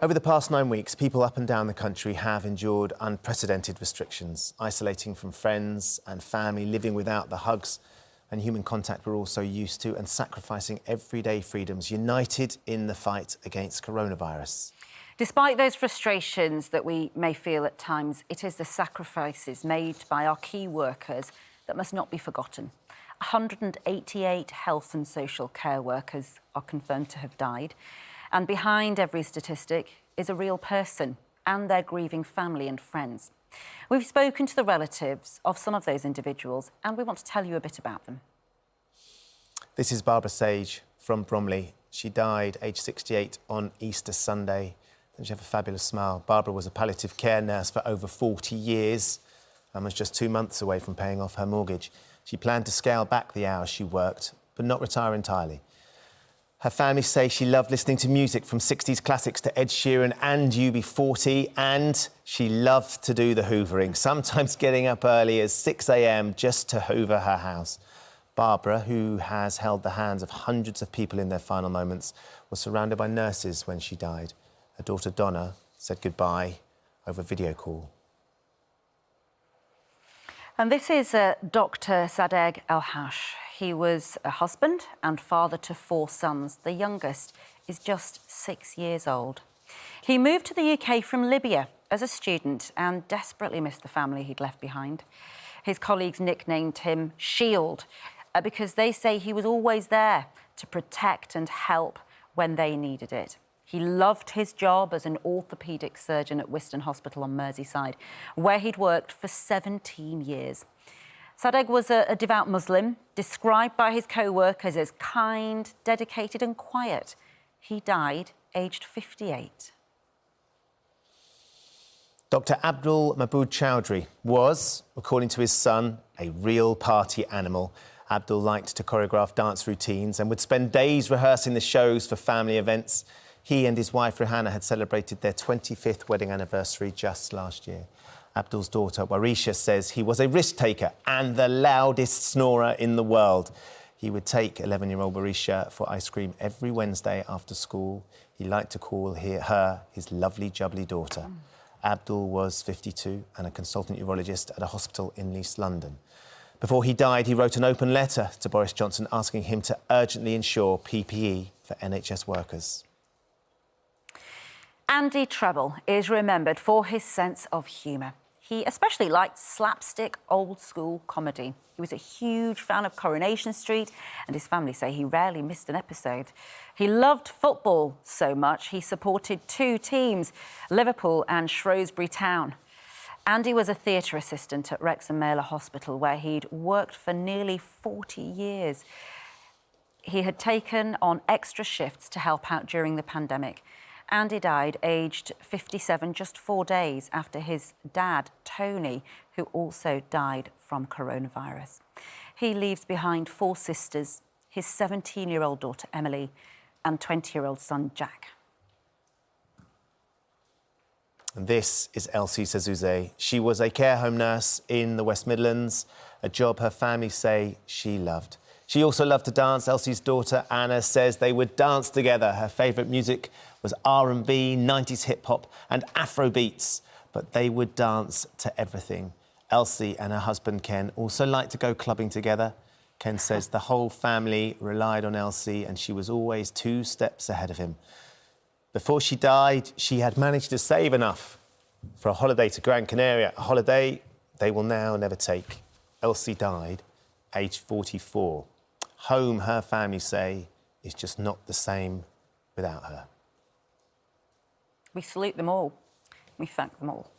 Over the past 9 weeks, people up and down the country have endured unprecedented restrictions, isolating from friends and family, living without the hugs and human contact we're all so used to, and sacrificing everyday freedoms, united in the fight against coronavirus. Despite those frustrations that we may feel at times, it is the sacrifices made by our key workers that must not be forgotten. 188 health and social care workers are confirmed to have died. And behind every statistic is a real person and their grieving family and friends. We've spoken to the relatives of some of those individuals and we want to tell you a bit about them. This is Barbara Sage from Bromley. She died aged 68 on Easter Sunday. And she had a fabulous smile. Barbara was a palliative care nurse for over 40 years and was just 2 months away from paying off her mortgage. She planned to scale back the hours she worked, but not retire entirely. Her family say she loved listening to music from 60s classics to Ed Sheeran and UB40, and she loved to do the hoovering, sometimes getting up early as 6 a.m. just to hoover her house. Barbara, who has held the hands of hundreds of people in their final moments, was surrounded by nurses when she died. Her daughter Donna said goodbye over video call. And this is Dr. Sadegh El-Hash. He was a husband and father to 4 sons. The youngest is just 6 years old. He moved to the UK from Libya as a student and desperately missed the family he'd left behind. His colleagues nicknamed him Shield because they say he was always there to protect and help when they needed it. He loved his job as an orthopaedic surgeon at Wiston Hospital on Merseyside, where he'd worked for 17 years. Sadegh was a devout Muslim, described by his co-workers as kind, dedicated and quiet. He died aged 58. Dr. Abdul Mabood Chowdhury was, according to his son, a real party animal. Abdul liked to choreograph dance routines and would spend days rehearsing the shows for family events. He and his wife, Rihanna, had celebrated their 25th wedding anniversary just last year. Abdul's daughter, Warisha, says he was a risk-taker and the loudest snorer in the world. He would take 11-year-old Warisha for ice cream every Wednesday after school. He liked to call her his lovely, jubbly daughter. Abdul was 52 and a consultant urologist at a hospital in East London. Before he died, he wrote an open letter to Boris Johnson asking him to urgently ensure PPE for NHS workers. Andy Treble is remembered for his sense of humour. He especially liked slapstick, old-school comedy. He was a huge fan of Coronation Street, and his family say he rarely missed an episode. He loved football so much, he supported 2 teams, Liverpool and Shrewsbury Town. Andy was a theatre assistant at Wrexham Mailer Hospital, where he'd worked for nearly 40 years. He had taken on extra shifts to help out during the pandemic. Andy died aged 57, just 4 days after his dad, Tony, who also died from coronavirus. He leaves behind 4 sisters, his 17-year-old daughter, Emily, and 20-year-old son, Jack. And this is Elsie Sezouze. She was a care home nurse in the West Midlands, a job her family say she loved. She also loved to dance. Elsie's daughter, Anna, says they would dance together. Her favourite music was R&B, 90s hip-hop and Afro beats, but they would dance to everything. Elsie and her husband, Ken, also liked to go clubbing together. Ken says the whole family relied on Elsie and she was always 2 steps ahead of him. Before she died, she had managed to save enough for a holiday to Gran Canaria, a holiday they will now never take. Elsie died aged 44. Home, her family say, is just not the same without her. We salute them all. We thank them all.